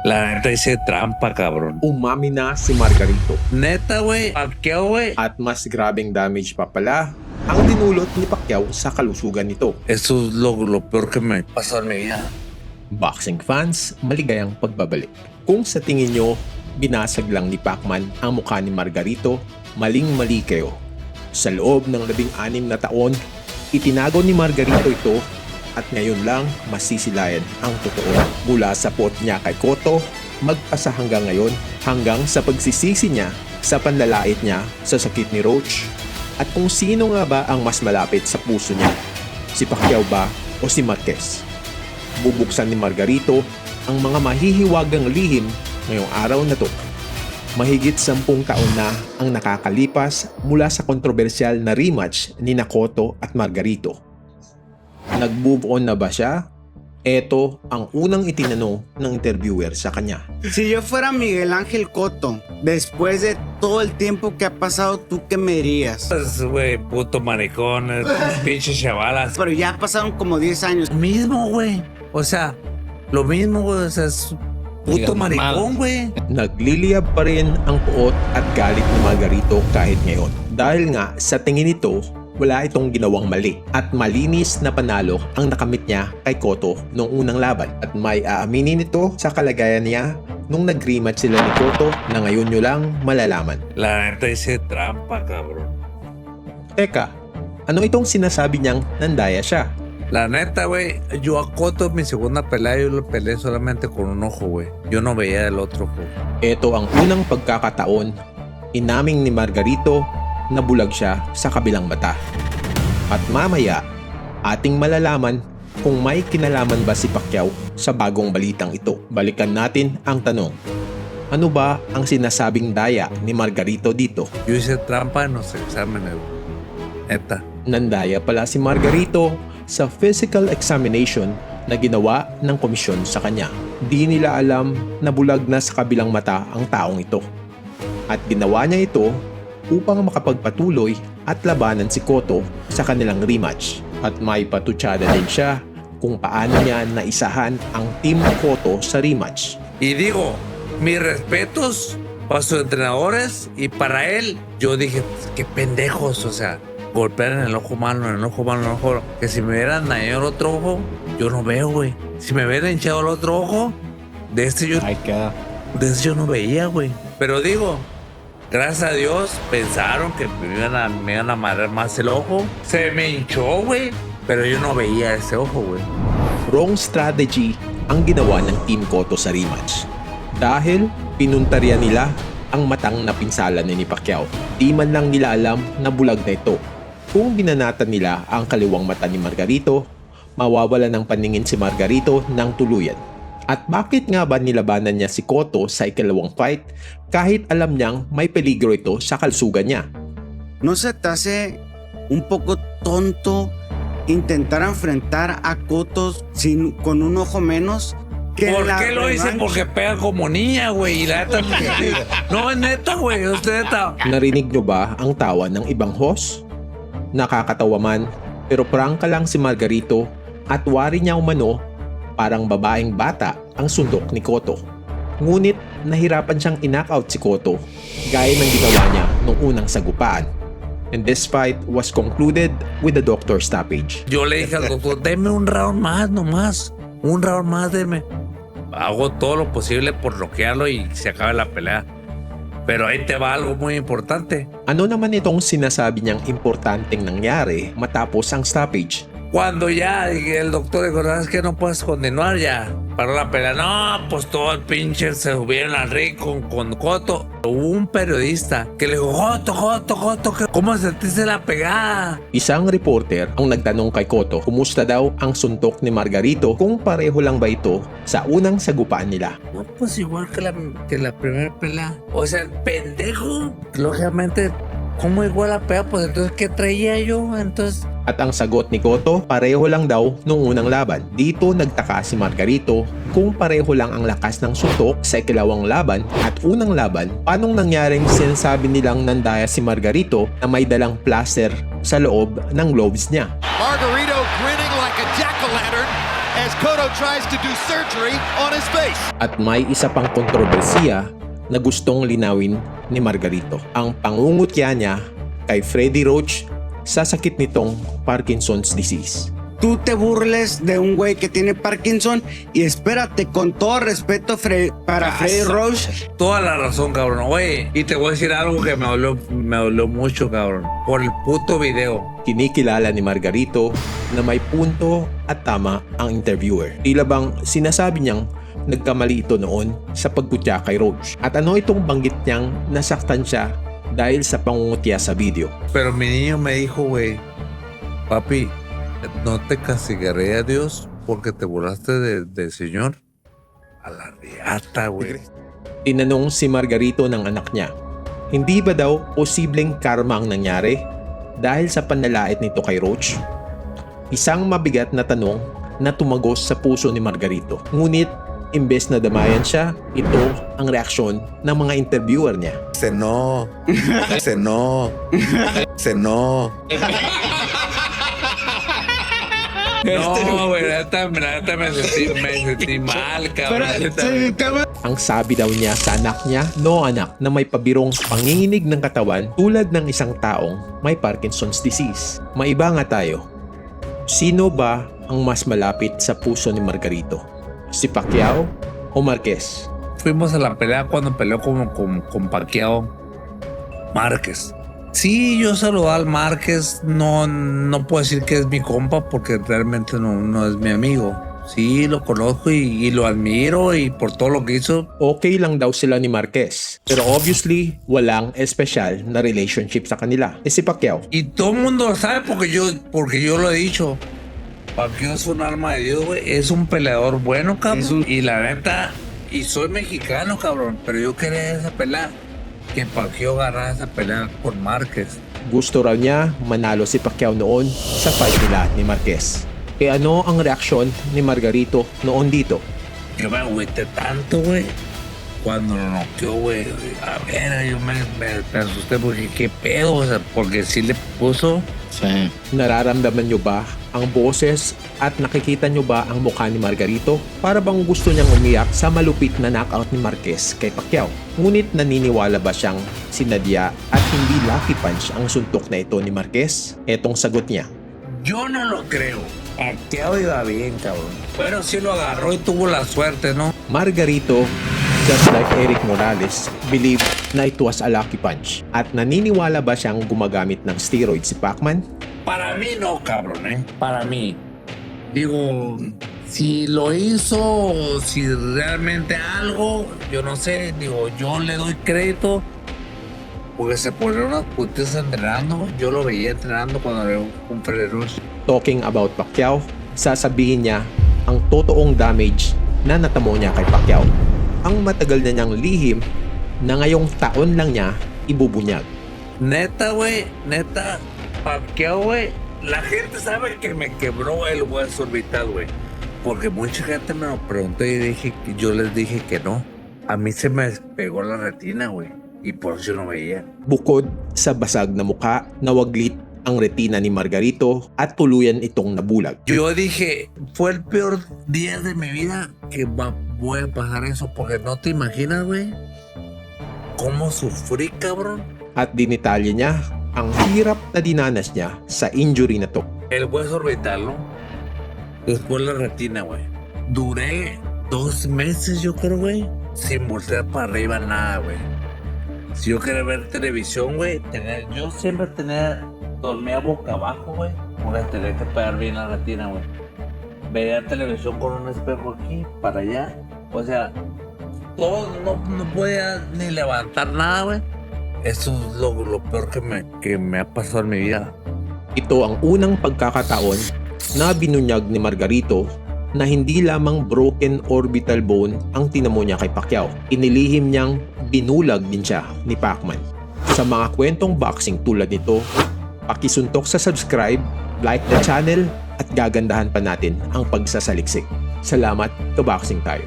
La neta hice trampa, cabrón. Umami na si Margarito. Neta, güey. Pacquiao, güey. At mas grabing damage pa pala ang dinulot ni Pacquiao sa kalusugan nito. Eso es lo peor que me pasó en mi vida. Boxing fans, maligayang pagbabalik. Kung sa tingin nyo, binasag lang ni Pacman ang mukha ni Margarito, maling-mali kayo. Sa loob ng 16 na taon, itinago ni Margarito ito at ngayon lang masisilayan ang totoo. Mula sa pot niya kay Cotto, magpasa hanggang ngayon, hanggang sa pagsisisi niya sa panlalait niya sa sakit ni Roach, at kung sino nga ba ang mas malapit sa puso niya, si Pacquiao ba o si Marquez. Bubuksan ni Margarito ang mga mahihiwagang lihim ngayong araw na to. Mahigit 10 taon na ang nakakalipas mula sa kontrobersyal na rematch ni Cotto at Margarito. Nag-move on na ba siya? Ito ang unang itinanong ng interviewer sa kanya. Si yo fuera Miguel Ángel Cotto, después de todo el tiempo que ha pasado, ¿tú qué me dirías? Pues, güey, puto maricón, pinches chavalas. Pero ya pasaron como 10 años. Mismo, güey. O sea, lo mismo, güey. O sea, es puto Diga, maricón, güey. Nagliliyab pa rin ang puot at galit ni Margarito kahit ngayon. Dahil nga sa tingin nito, wala itong ginawang mali at malinis na panalo ang nakamit niya kay Cotto noong unang laban at may aaminin nito sa kalagayan niya nung nag-rematch sila ni Cotto na ngayon nyo lang malalaman. La neta hice trampa, cabrón. Teka, ano itong sinasabi niyang nandaya siya? La neta, güey, yo a Cotto mi segunda pelea, yo lo peleé solamente con un ojo, güey. Yo no veía el otro ojo. Ito ang unang pagkakataon, inaming ni Margarito na bulag siya sa kabilang mata. At mamaya, ating malalaman kung may kinalaman ba si Pacquiao sa bagong balitang ito. Balikan natin ang tanong. Ano ba ang sinasabing daya ni Margarito dito? Yo hice trampa en los exámenes, güey. Neta. Nandaya pala si Margarito sa physical examination na ginawa ng komisyon sa kanya. Di nila alam na bulag na sa kabilang mata ang taong ito. At ginawa niya ito upang makapagpatuloy at labanan si Cotto sa kanilang rematch. At may patutsada din siya kung paano niya naisahan ang Team Cotto sa rematch. Y digo, mis respetos para sus entrenadores y para él. Yo dije, pues, qué pendejos, o sea, golpear en el ojo malo, en el ojo malo, en el ojo. Que si me hubieran dañado el otro ojo, yo no veo, güey. Si me hubieran hinchado el otro ojo, de este yo no veía, güey. Pero digo, gracias a Dios, pensaron que me iban a amarrar más el ojo. Se me hinchó, güey. Pero yo no veía ese ojo, güey. Wrong strategy ang ginawa ng Team Cotto sa rematch. Dahil pinuntarya nila ang matang napinsala ni Pacquiao. Di man lang nila alam na bulag na ito. Kung binanatan nila ang kaliwang mata ni Margarito, mawawala ng paningin si Margarito ng tuluyan. At bakit nga ba nilabanan niya si Cotto sa ikalawang fight kahit alam niyang may peligro ito sa kalusugan niya? ¿No se te hace un poco tonto intentar enfrentar a Cotto con un ojo menos? ¿Por qué lo hice? Porque pega como niña, güey. Y la neta, no, es neta, güey. Usted neta. Narinig nyo ba ang tawa ng ibang host? Nakakatawa man, pero prangka lang si Margarito at wari niya umano parang babaeng bata ang sundok ni Cotto. Ngunit nahirapan siyang in-knockout si Cotto gaya ng ginawa niya nung unang sagupaan. And this fight was concluded with the doctor stoppage. Yo le dije al doctor, deme un round más nomás. Un round más, deme. Hago todo lo posible por bloquearlo y se acabe la pelea. Pero ahí te va algo muy importante. Ano naman itong sinasabi niyang importanteng nangyari matapos ang stoppage? Cuando ya el doctor dijo, ¿sabes qué? No puedes continuar ya. Paró la pelea. No, pues todo el pinche se subieron al ring con Cotto. Hubo un periodista que le dijo, Cotto, ¿cómo sentiste la pegada? Isang reporter ang nagtanong kay Cotto kumusta daw ang suntok ni Margarito kung pareho lang ba ito sa unang sagupaan nila. No, pues igual que la primera pelea. O sea, el pendejo. Lógicamente, ¿cómo igual la pelea? Pues entonces, ¿qué traía yo? Entonces... At ang sagot ni Cotto, pareho lang daw nung unang laban. Dito nagtaka si Margarito kung pareho lang ang lakas ng suntok sa ikalawang laban at unang laban. Paanong nangyaring sinasabi nilang nandaya si Margarito na may dalang plaster sa loob ng gloves niya? Margarito grinning like a jack-o'-lantern as Cotto tries to do surgery on his face. At may isa pang kontrobersiya na gustong linawin ni Margarito. Ang pangungutya niya kay Freddie Roach sa sakit nitong Parkinson's disease. Tú te burles de un güey que tiene Parkinson y espérate, con todo respeto para Freddie Roach. Toda la razón, cabrón. Oye, y te voy a decir algo que me dolió mucho, cabrón. Por el puto video. Kinikilala ni Margarito na may punto at tama ang interviewer. Tila bang sinasabi niyang nagkamali ito noon sa pagkutya kay Roach. At ano itong banggit niyang nasaktan siya dahil sa pangungutya sa video. Pero mi niño me dijo, güey, papi, no te castigaré a Dios porque te burlaste del Señor. A la riata, güey. Tinanong si Margarito ng anak niya, hindi ba daw posibleng karma ang nangyari dahil sa panlalait nito kay Roach? Isang mabigat na tanong na tumagos sa puso ni Margarito. Ngunit, imbes na damayan siya, ito ang reaksyon ng mga interviewer niya. No. No, güey, la neta me sentí mal, cabrón. Ang sabi daw niya sa anak niya, no anak, na may pabirong panginginig ng katawan tulad ng isang taong may Parkinson's disease. Maiba nga tayo. Sino ba ang mas malapit sa puso ni Margarito? Si Pacquiao o Marquez? Fuimos a la pelea cuando peleó con Pacquiao Márquez. Sí, yo saludaba al Márquez, no puedo decir que es mi compa porque realmente no es mi amigo. Sí, lo conozco y lo admiro y por todo lo que hizo. Okay lang daw sila ni Marquez. Pero obviously, walang espesyal na relationship sa kanila. Si Pacquiao. Y todo el mundo lo sabe porque yo lo he dicho. Pacquiao es un arma de Dios, güey. Es un peleador bueno, cabrón. Y la neta, y soy mexicano, cabrón. Pero yo quería esa pelea. Que Pacquiao agarrara esa pelea con Márquez. Gusto raw niya manalo si Pacquiao noon sa fight nila ni Marquez. E ano ang reaksyon ni Margarito noon dito? Yo me agüité tanto, güey. Cuando lo noqueó, güey. A ver, yo me asusté porque qué pedo, o sea, porque sí le puso. Sí. Nararamdaman nyo ba ang boses at nakikita nyo ba ang mukha ni Margarito? Para bang gusto niyang umiyak sa malupit na knockout ni Marquez kay Pacquiao? Ngunit naniniwala ba siyang sinadya at hindi lucky punch ang suntok na ito ni Marquez? Etong sagot niya. Yo no lo creo. Pacquiao iba bien, cabrón. Pero sí lo agarró y tuvo la suerte, ¿no? Margarito, just like Eric Morales, believed na it was a lucky punch. At naniniwala ba siyang gumagamit ng steroids si Pacman? Para mí no, cabrón, Para mí. Digo, si lo hizo, si realmente algo, yo no sé. Digo, yo le doy crédito porque se pone unas putitas entrenando. Yo lo veía entrenando cuando era un Ferreros. Talking about Pacquiao, sasabihin niya ang totoong damage na natamo niya kay Pacquiao. Ang matagal na niyang lihim na ngayong taon lang niya ibubunyag. Neta, güey, neta, Pacquiao, güey. La gente sabe que me quebró el hueso orbital, güey. Porque mucha gente me lo preguntó y yo les dije que no. A mí se me pegó la retina, güey. Y por eso yo no veía. Bukod sa basag na mukha, nawaglit ang retina ni Margarito at tuluyan itong nabulag. Yo dije, fue el peor día de mi vida que voy a pasar eso. Porque no te imaginas, güey, cómo sufrí, cabrón. At dinitalya niya ang hirap na dinanas niya sa injury na to. El hueso orbital, ¿no? Después la retina, güey. Duré 2 meses, yo creo, güey, sin voltear para arriba nada, güey. Si yo quería ver televisión, güey, yo siempre dormía boca abajo, güey, porque tenía que pegar bien la retina, güey. Veía televisión con un espejo aquí, para allá. O sea, todo, no podía ni levantar nada, güey. Eso es lo peor que me ha pasado en mi vida. Ito ang unang pagkakataon na binunyag ni Margarito na hindi lamang broken orbital bone ang tinamo niya kay Pacquiao. Inilihim niyang binulag din siya ni Pacman. Sa mga kwentong boxing tulad nito, pakisuntok sa subscribe, like the channel at gagandahan pa natin ang pagsasaliksik. Salamat, ka-boxing tayo.